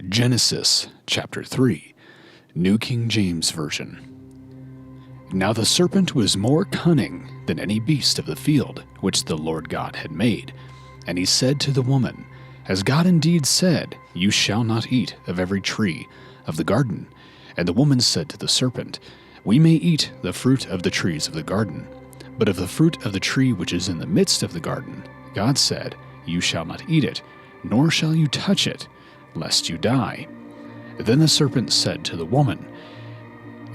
Genesis chapter 3, New King James Version. Now the serpent was more cunning than any beast of the field which the Lord God had made. And he said to the woman, Has God indeed said, You shall not eat of every tree of the garden? And the woman said to the serpent, We may eat the fruit of the trees of the garden. But of the fruit of the tree which is in the midst of the garden, God said, You shall not eat it, nor shall you touch it, lest you die. Then the serpent said to the woman,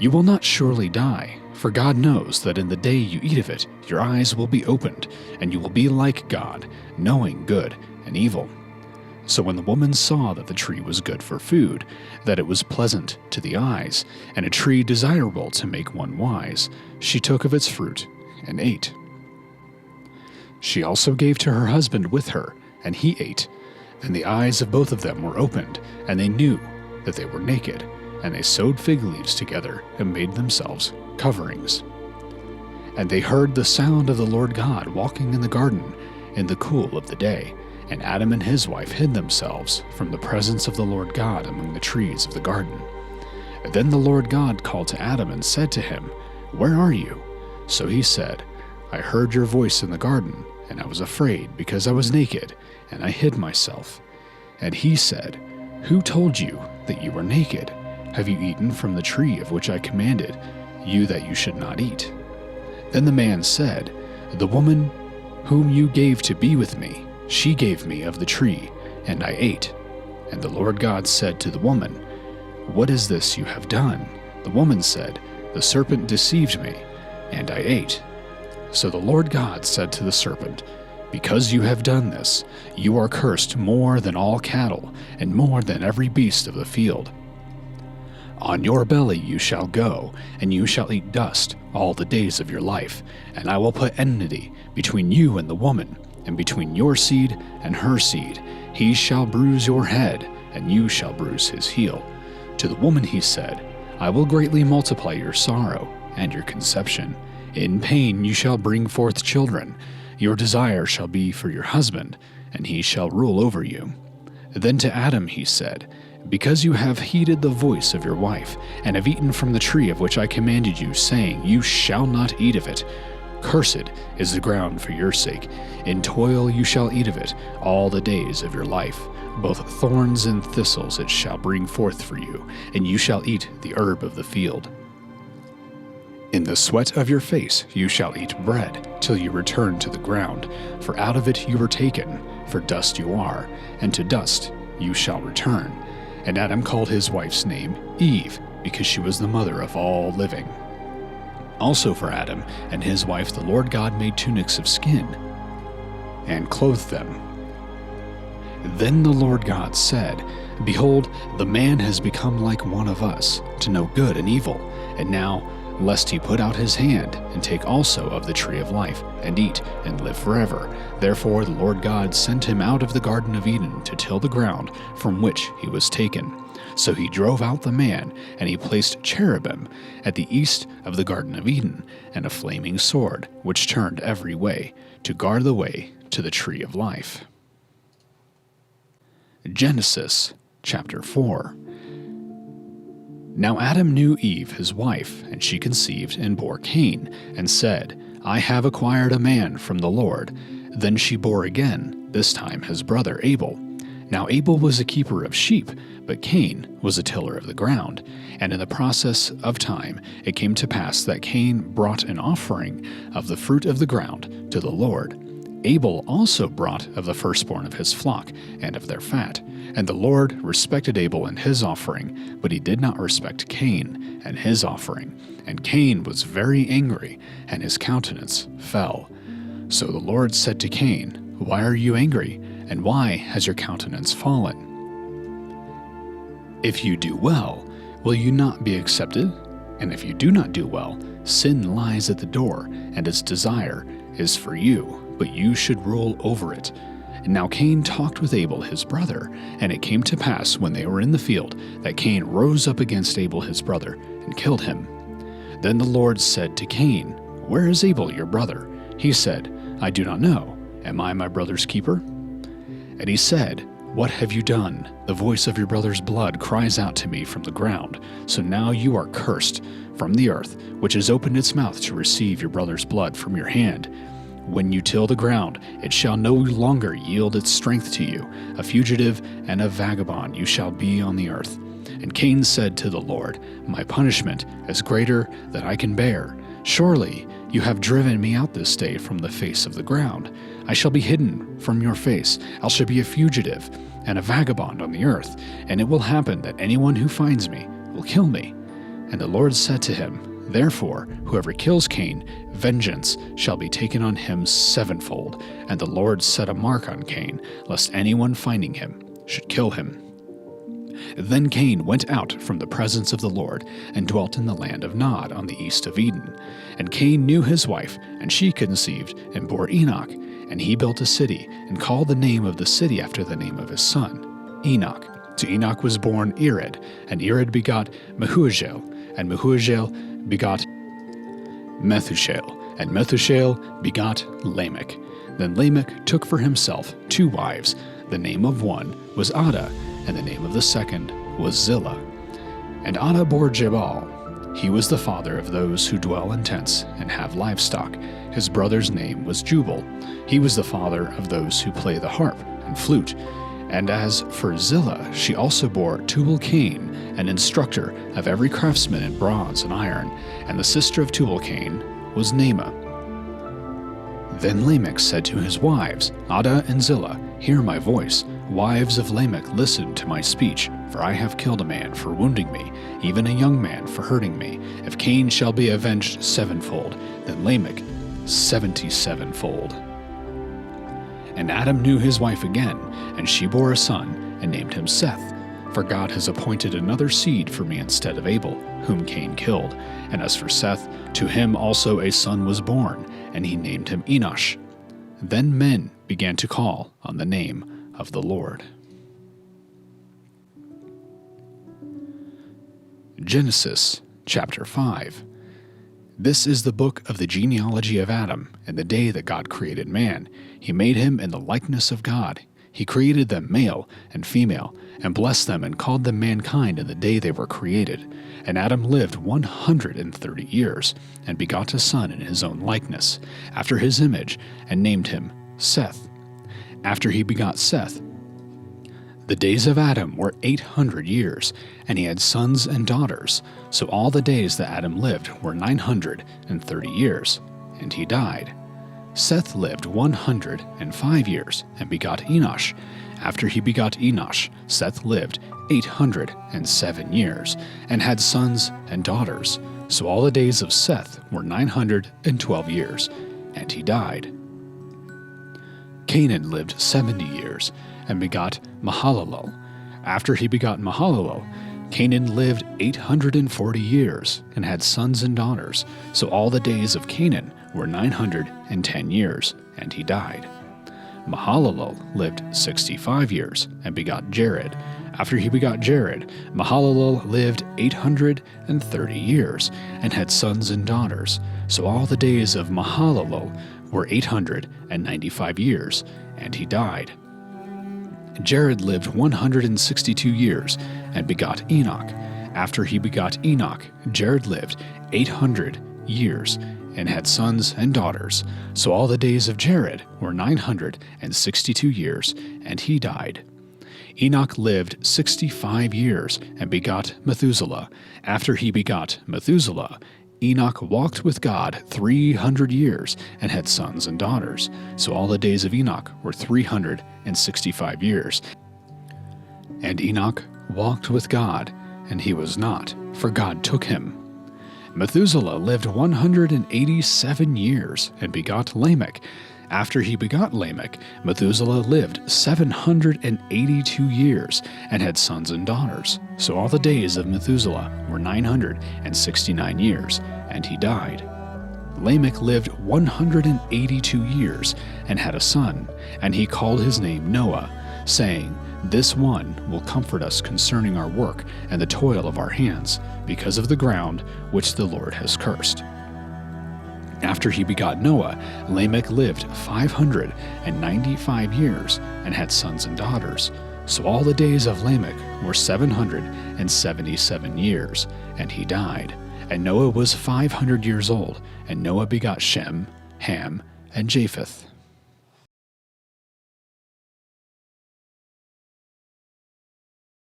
You will not surely die, for God knows that in the day you eat of it, your eyes will be opened, and you will be like God, knowing good and evil. So when the woman saw that the tree was good for food, that it was pleasant to the eyes, and a tree desirable to make one wise, she took of its fruit and ate. She also gave to her husband with her, and he ate. Then the eyes of both of them were opened, and they knew that they were naked, and they sewed fig leaves together and made themselves coverings. And they heard the sound of the Lord God walking in the garden in the cool of the day, and Adam and his wife hid themselves from the presence of the Lord God among the trees of the garden. And then the Lord God called to Adam and said to him, Where are you? So he said, I heard your voice in the garden, and I was afraid because I was naked, and I hid myself. And he said, Who told you that you were naked? Have you eaten from the tree of which I commanded you that you should not eat? Then the man said, The woman whom you gave to be with me, she gave me of the tree, and I ate. And the Lord God said to the woman, What is this you have done? The woman said, The serpent deceived me, and I ate. So the Lord God said to the serpent, Because you have done this, you are cursed more than all cattle, and more than every beast of the field. On your belly you shall go, and you shall eat dust all the days of your life, and I will put enmity between you and the woman, and between your seed and her seed. He shall bruise your head, and you shall bruise his heel. To the woman he said, I will greatly multiply your sorrow and your conception. In pain you shall bring forth children. Your desire shall be for your husband, and he shall rule over you. Then to Adam he said, Because you have heeded the voice of your wife, and have eaten from the tree of which I commanded you, saying, You shall not eat of it. Cursed is the ground for your sake. In toil you shall eat of it all the days of your life. Both thorns and thistles it shall bring forth for you, and you shall eat the herb of the field. In the sweat of your face you shall eat bread, till you return to the ground. For out of it you were taken, for dust you are, and to dust you shall return. And Adam called his wife's name Eve, because she was the mother of all living. Also for Adam and his wife the Lord God made tunics of skin, and clothed them. Then the Lord God said, Behold, the man has become like one of us, to know good and evil. And now, lest he put out his hand, and take also of the tree of life, and eat, and live forever. Therefore the Lord God sent him out of the Garden of Eden to till the ground from which he was taken. So he drove out the man, and he placed cherubim at the east of the Garden of Eden, and a flaming sword, which turned every way, to guard the way to the tree of life. Genesis chapter 4. Now Adam knew Eve his wife, and she conceived and bore Cain, and said, I have acquired a man from the Lord. Then she bore again, this time his brother Abel. Now Abel was a keeper of sheep, but Cain was a tiller of the ground. And in the process of time it came to pass that Cain brought an offering of the fruit of the ground to the Lord. Abel also brought of the firstborn of his flock and of their fat. And the Lord respected Abel and his offering, but he did not respect Cain and his offering. And Cain was very angry, and his countenance fell. So the Lord said to Cain, Why are you angry, and why has your countenance fallen? If you do well, will you not be accepted? And if you do not do well, sin lies at the door, and its desire is for you, but you should rule over it. And now Cain talked with Abel his brother, and it came to pass when they were in the field that Cain rose up against Abel his brother and killed him. Then the Lord said to Cain, Where is Abel your brother? He said, I do not know. Am I my brother's keeper? And he said, "What have you done? The voice of your brother's blood cries out to me from the ground. So now you are cursed from the earth, which has opened its mouth to receive your brother's blood from your hand. When you till the ground, it shall no longer yield its strength to you. A fugitive and a vagabond you shall be on the earth." And Cain said to the Lord, "My punishment is greater than I can bear. Surely you have driven me out this day from the face of the ground. I shall be hidden from your face. I shall be a fugitive and a vagabond on the earth, and it will happen that anyone who finds me will kill me." And the Lord said to him, "Therefore, whoever kills Cain, vengeance shall be taken on him sevenfold." And the Lord set a mark on Cain, lest anyone finding him should kill him. Then Cain went out from the presence of the Lord and dwelt in the land of Nod on the east of Eden. And Cain knew his wife, and she conceived and bore Enoch. And he built a city and called the name of the city after the name of his son, Enoch. To Enoch was born Irad, and Irad begot Mehujael, and Mehujael begot Methushael, and Methushael begot Lamech. Then Lamech took for himself 2 wives. The name of one was Adah, and the name of the second was Zillah. And Adah bore Jabal. He was the father of those who dwell in tents and have livestock. His brother's name was Jubal. He was the father of those who play the harp and flute. And as for Zillah, she also bore Tubal-Cain, an instructor of every craftsman in bronze and iron, and the sister of Tubal-Cain was Naamah. Then Lamech said to his wives, Adah and Zillah, "Hear my voice. Wives of Lamech, listen to my speech, for I have killed a man for wounding me, even a young man for hurting me. If Cain shall be avenged sevenfold, then Lamech 77-fold. And Adam knew his wife again, and she bore a son, and named him Seth. For God has appointed another seed for me instead of Abel, whom Cain killed. And as for Seth, to him also a son was born, and he named him Enoch. Then men began to call on the name of the Lord. Genesis chapter 5. This is the book of the genealogy of Adam, and the day that God created man. He made him in the likeness of God. He created them male and female, and blessed them and called them mankind in the day they were created. And Adam lived 130 years, and begot a son in his own likeness, after his image, and named him Seth. After he begot Seth, the days of Adam were 800 years, and he had sons and daughters. So all the days that Adam lived were 930 years, and he died. Seth lived 105 years, and begot Enoch. After he begot Enoch, Seth lived 807 years, and had sons and daughters. So all the days of Seth were 912 years, and he died. Canaan lived 70 years, and begot Mahalalel. After he begot Mahalalel, Canaan lived 840 years, and had sons and daughters. So all the days of Canaan were 910 years, and he died. Mahalalel lived 65 years, and begot Jared. After he begot Jared, Mahalalel lived 830 years, and had sons and daughters. So all the days of Mahalalel were 895 years, and he died. Jared lived 162 years, and begot Enoch. After he begot Enoch, Jared lived 800 years, and had sons and daughters. So all the days of Jared were 962 years, and he died. Enoch lived 65 years, and begot Methuselah. After he begot Methuselah, Enoch walked with God 300 years, and had sons and daughters. So all the days of Enoch were 365 years. And Enoch walked with God, and he was not, for God took him. Methuselah lived 187 years, and begot Lamech. After he begot Lamech, Methuselah lived 782 years, and had sons and daughters. So all the days of Methuselah were 969 years, and he died. Lamech lived 182 years, and had a son, and he called his name Noah, saying, "This one will comfort us concerning our work and the toil of our hands, because of the ground which the Lord has cursed." After he begot Noah, Lamech lived 595 years, and had sons and daughters. So all the days of Lamech were 777 years, and he died. And Noah was 500 years old, and Noah begot Shem, Ham, and Japheth.